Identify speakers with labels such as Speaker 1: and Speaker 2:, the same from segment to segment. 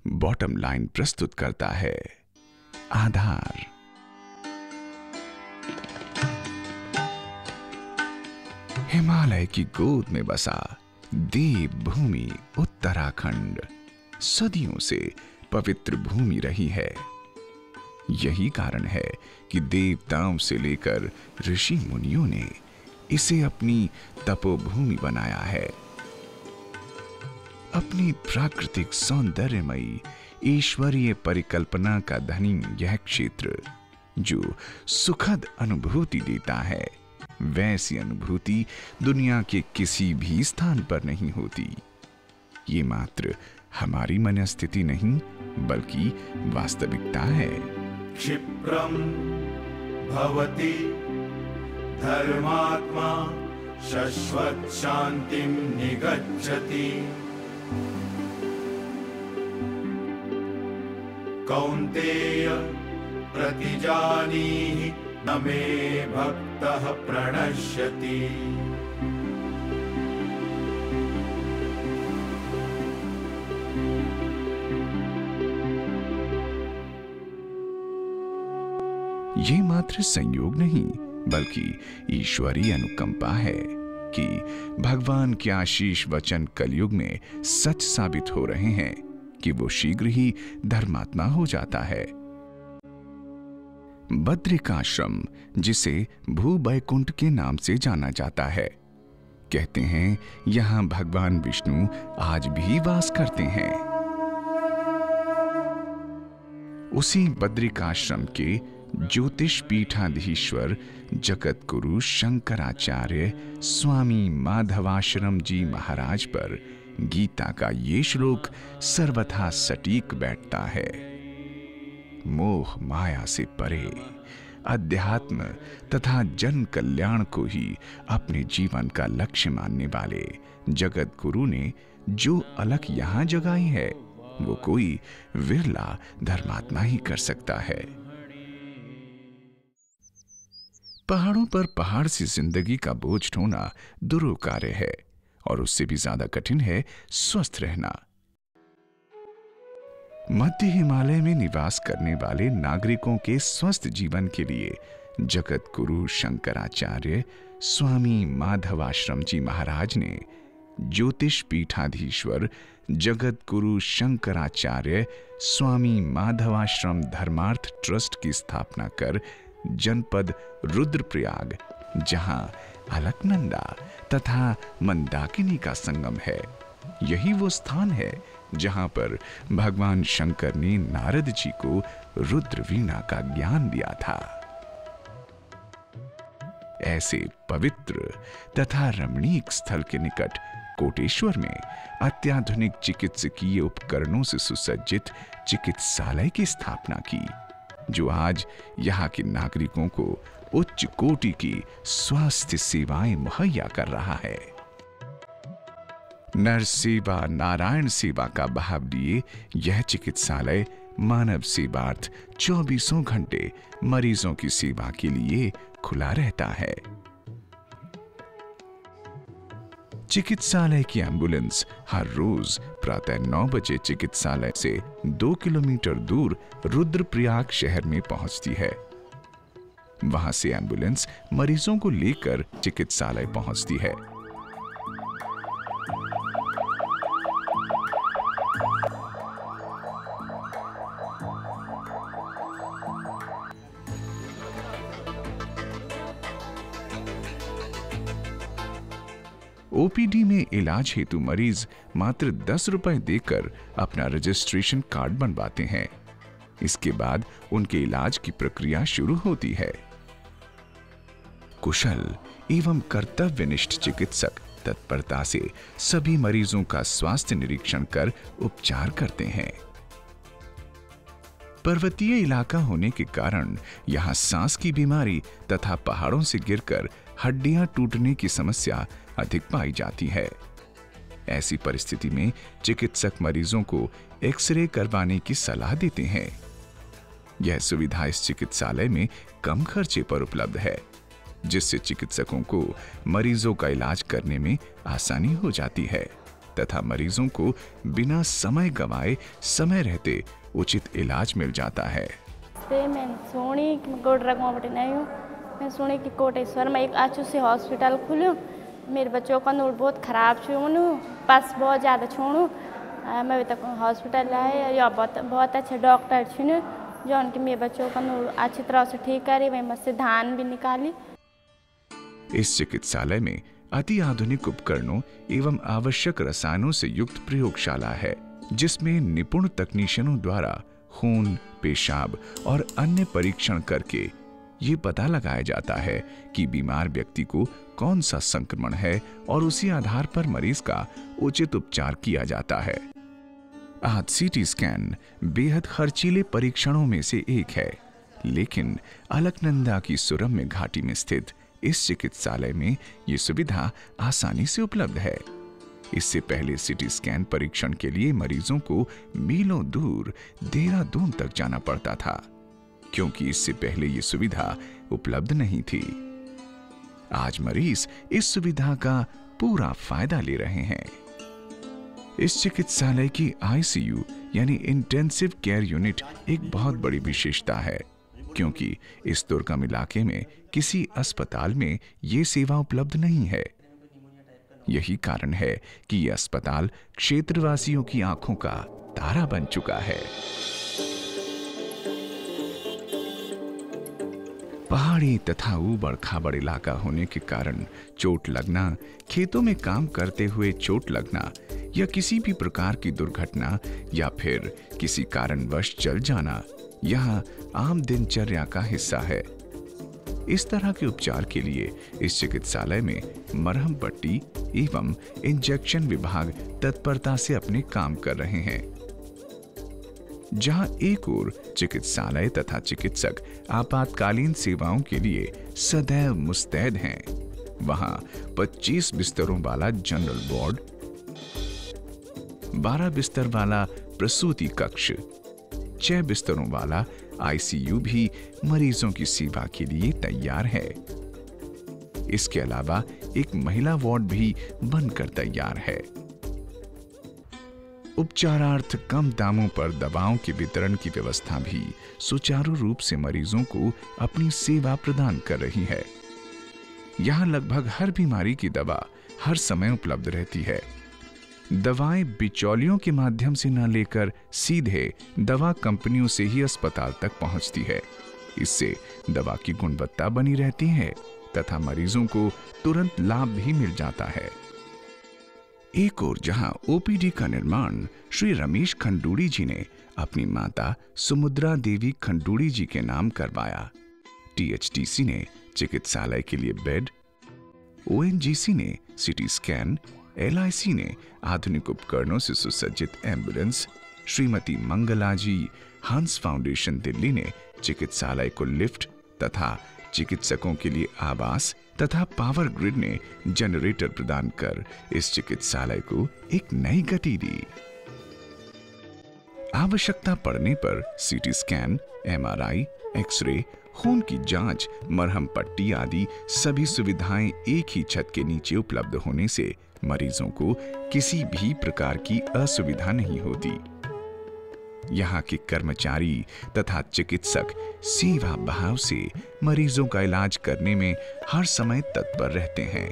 Speaker 1: Bottom line प्रस्तुत करता है। आधार। हिमालय की गोद में बसा देवभूमि उत्तराखंड सदियों से पवित्र भूमि रही है। यही कारण है कि देवताओं से लेकर ऋषि मुनियों ने इसे अपनी तपोभूमि बनाया है। अपनी प्राकृतिक सौंदर्यमयी ईश्वरीय परिकल्पना का धनी यह क्षेत्र जो सुखद अनुभूति देता है, वैसी अनुभूति दुनिया के किसी भी स्थान पर नहीं होती। ये मात्र हमारी मनस्थिति नहीं बल्कि वास्तविकता है।
Speaker 2: क्षिप्रम भवति धर्मात्मा शाश्वत शांतिं निगच्छति। कौन्तेय प्रतिजानीहि न मे भक्तः प्रणश्यति।
Speaker 1: ये मात्र संयोग नहीं बल्कि ईश्वरीय अनुकंपा है कि भगवान के आशीष वचन कलयुग में सच साबित हो रहे हैं कि वो शीघ्र ही धर्मात्मा हो जाता है। बद्रिकाश्रम, जिसे भूवैकुंठ के नाम से जाना जाता है, कहते हैं यहां भगवान विष्णु आज भी वास करते हैं। उसी बद्रिकाश्रम के ज्योतिष पीठाधीश्वर जगत गुरु शंकराचार्य स्वामी माधवाश्रम जी महाराज पर गीता का ये श्लोक सर्वथा सटीक बैठता है। मोह माया से परे अध्यात्म तथा जन कल्याण को ही अपने जीवन का लक्ष्य मानने वाले जगत गुरु ने जो अलख यहां जगाई है वो कोई विरला धर्मात्मा ही कर सकता है। पहाड़ों पर पहाड़ से जिंदगी का बोझ ढोना दुरूह कार्य है और उससे भी ज्यादा कठिन है स्वस्थ रहना। मध्य हिमालय में निवास करने वाले नागरिकों के स्वस्थ जीवन के लिए जगत गुरु शंकराचार्य स्वामी माधवाश्रम जी महाराज ने ज्योतिष पीठाधीश्वर जगत गुरु शंकराचार्य स्वामी माधवाश्रम धर्मार्थ ट्रस्ट की स्थापना कर जनपद रुद्रप्रयाग, जहां अलकनंदा तथा मंदाकिनी का संगम है, यही वो स्थान है जहां पर भगवान शंकर ने नारद जी को रुद्र वीणा का ज्ञान दिया था। ऐसे पवित्र तथा रमणीक स्थल के निकट कोटेश्वर में अत्याधुनिक चिकित्सकीय उपकरणों से सुसज्जित चिकित्सालय की स्थापना की, जो आज यहाँ के नागरिकों को उच्च कोटि की स्वास्थ्य सेवाएं मुहैया कर रहा है। नर सेवा नारायण सेवा का भाव लिए यह चिकित्सालय मानव सेवार्थ 24 घंटे मरीजों की सेवा के लिए खुला रहता है। चिकित्सालय की एम्बुलेंस हर रोज प्रातः 9 बजे चिकित्सालय से 2 किलोमीटर दूर रुद्रप्रयाग शहर में पहुंचती है। वहां से एम्बुलेंस मरीजों को लेकर चिकित्सालय पहुंचती है। ओपीडी में इलाज हेतु मरीज मात्र 10 रुपए देकर अपना रजिस्ट्रेशन कार्ड बनवाते हैं। इसके बाद उनके इलाज की प्रक्रिया शुरू होती है। कुशल एवं कर्तव्यनिष्ठ चिकित्सक तत्परता से सभी मरीजों का स्वास्थ्य निरीक्षण कर उपचार करते हैं। पर्वतीय इलाका होने के कारण यहां सांस की बीमारी तथा पहाड़ों से गिरकर हड्डियां टूटने की समस्या अधिक पाई जाती है। ऐसी परिस्थिति में चिकित्सक मरीजों को एक्सरे करवाने की सलाह देते हैं। यह सुविधा इस चिकित्सालय में कम खर्चे पर उपलब्ध है, जिससे चिकित्सकों को मरीजों का इलाज करने में आसानी हो जाती है तथा मरीजों को बिना समय गंवाए समय रहते उचित इलाज मिल जाता है।
Speaker 3: मैं सुनी कि कोटरगांव नहीं हूँ, मैं सुनी कि कोटेश्वर में एक अच्छे से हॉस्पिटल खुल्यो। मेरे बच्चों का नूर बहुत ख़राब छूनू, पास बहुत ज़्यादा छूनू, मैं अभी तक हॉस्पिटल आए या बहुत अच्छे डॉक्टर छूने जो उनके मेरे बच्चों का नूर अच्छी तरह से ठीक करे, वही मुझसे धान भी निकाली।
Speaker 1: इस चिकित्सालय में अति आधुनिक उपकरणों एवं आवश्यक रसायनों से युक्त प्रयोगशाला है, जिसमें निपुण तकनीशियनों द्वारा खून, पेशाब और अन्य परीक्षण करके ये पता लगाया जाता है कि बीमार व्यक्ति को कौन सा संक्रमण है और उसी आधार पर मरीज का उचित उपचार किया जाता है। आज सीटी स्कैन बेहद खर्चीले परीक्षणों में से एक है, लेकिन अलकनंदा की सुरम्य घाटी में स्थित इस चिकित्सालय में ये सुविधा आसानी से उपलब्ध है। इससे पहले सीटी स्कैन परीक्षण के लिए मरीजों को मीलों दूर देहरादून तक जाना पड़ता था, क्योंकि इससे पहले ये सुविधा उपलब्ध नहीं थी। आज मरीज इस सुविधा का पूरा फायदा ले रहे हैं। इस चिकित्सालय की आईसीयू यानी इंटेंसिव केयर यूनिट एक बहुत बड़ी विशेषता है, क्योंकि इस दुर्गम इलाके में किसी अस्पताल में ये सेवा उपलब्ध नहीं है। यही कारण है कि यह अस्पताल क्षेत्रवासियों की आंखों का तारा बन चुका है। पहाड़ी तथा ऊबड़ खाबड़ इलाका होने के कारण चोट लगना, खेतों में काम करते हुए चोट लगना या किसी भी प्रकार की दुर्घटना या फिर किसी कारणवश जल जाना यहाँ आम दिनचर्या का हिस्सा है। इस तरह के उपचार के लिए इस चिकित्सालय में मरहम पट्टी एवं इंजेक्शन विभाग तत्परता से अपने काम कर रहे हैं। जहां एक ओर चिकित्सालय तथा चिकित्सक आपातकालीन सेवाओं के लिए सदैव मुस्तैद हैं, वहां 25 बिस्तरों वाला जनरल वार्ड, 12 बिस्तर वाला प्रसूति कक्ष, 6 बिस्तरों वाला आईसीयू भी मरीजों की सेवा के लिए तैयार है। इसके अलावा एक महिला वार्ड भी बनकर तैयार है। उपचारार्थ कम दामों पर दवाओं के वितरण की व्यवस्था भी सुचारू रूप से मरीजों को अपनी सेवा प्रदान कर रही है। यहां लगभग हर बीमारी की दवा हर समय उपलब्ध रहती है। दवाएं बिचौलियों के माध्यम से न लेकर सीधे दवा कंपनियों से ही अस्पताल तक पहुंचती है। इससे दवा की गुणवत्ता बनी रहती है तथा मरीजों को तुरंत लाभ भी मिल जाता है। एक और जहां ओपीडी का निर्माण श्री रमेश खंडूड़ी जी ने अपनी माता सुमुद्रा देवी खंडूड़ी जी के नाम करवाया, टीएचटीसी ने चिकित्सालय के लिए बेड, ओएनजीसी ने सीटी स्कैन, एलआईसी ने आधुनिक उपकरणों से सुसज्जित एम्बुलेंस, श्रीमती मंगला जी हंस फाउंडेशन दिल्ली ने चिकित्सालय को लिफ्ट तथा चिकित्सकों के लिए आवास तथा पावर ग्रिड ने जनरेटर प्रदान कर इस चिकित्सालय को एक नई गति दी। आवश्यकता पड़ने पर सीटी स्कैन, एमआरआई, एक्सरे, खून की जांच, मरहम पट्टी आदि सभी सुविधाएं एक ही छत के नीचे उपलब्ध होने से मरीजों को किसी भी प्रकार की असुविधा नहीं होती। यहाँ के कर्मचारी तथा चिकित्सक सेवा भाव से मरीजों का इलाज करने में हर समय तत्पर रहते हैं।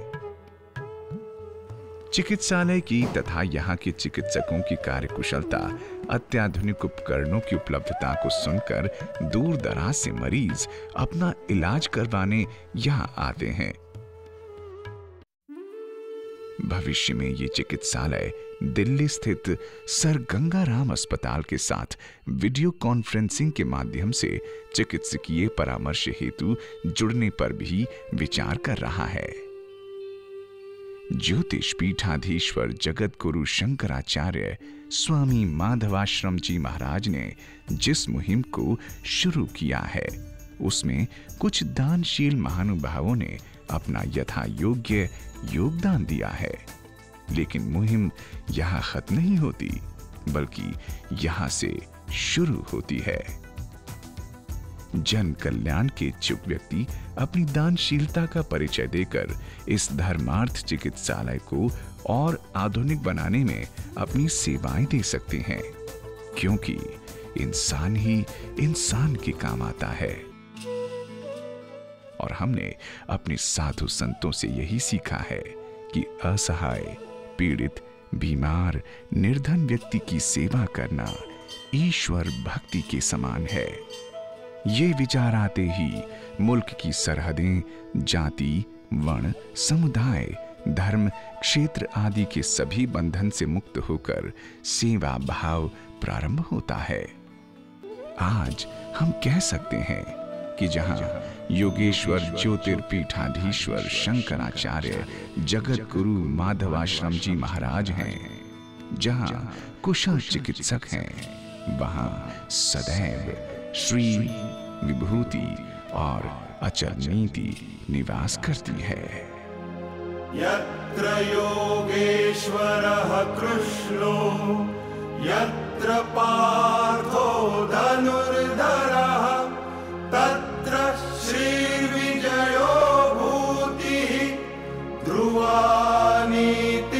Speaker 1: चिकित्सालय की तथा यहाँ के चिकित्सकों की कार्यकुशलता, अत्याधुनिक उपकरणों की उपलब्धता को सुनकर दूर दराज से मरीज अपना इलाज करवाने यहाँ आते हैं। भविष्य में ये चिकित्सालय दिल्ली स्थित सर गंगाराम अस्पताल के साथ वीडियो कॉन्फ्रेंसिंग के माध्यम से चिकित्सकीय परामर्श हेतु जुड़ने पर भी विचार कर रहा है। ज्योतिष पीठाधीश्वर जगत गुरु शंकराचार्य स्वामी माधवाश्रम जी महाराज ने जिस मुहिम को शुरू किया है, उसमें कुछ दानशील महानुभावों ने अपना यथा योग्य योगदान दिया है। लेकिन मुहिम यहां खत्म नहीं होती, बल्कि यहां से शुरू होती है। जन कल्याण के इच्छुक व्यक्ति अपनी दानशीलता का परिचय देकर इस धर्मार्थ चिकित्सालय को और आधुनिक बनाने में अपनी सेवाएं दे सकते हैं, क्योंकि इंसान ही इंसान के काम आता है। और हमने अपने साधु संतों से यही सीखा है कि असहाय, पीड़ित, बीमार, निर्धन व्यक्ति की सेवा करना ईश्वर भक्ति के समान है। ये विचार आते ही मुल्क की सरहदें, जाति, वर्ण, समुदाय, धर्म, क्षेत्र आदि के सभी बंधन से मुक्त होकर सेवा भाव प्रारंभ होता है। आज हम कह सकते हैं कि जहां योगेश्वर ज्योतिर्पीठाधीश्वर शंकराचार्य जगत गुरु माधवाश्रम जी महाराज हैं, जहां कुशल चिकित्सक हैं, वहां सदैव श्री विभूति और अचल नीति निवास करती है।
Speaker 2: यत्र योगेश्वरः कृष्णो यत्र पार्थो धनुर्धरः तत्र श्रीर्विजयो भूतिः ध्रुवा नीतिर्भविष्यति।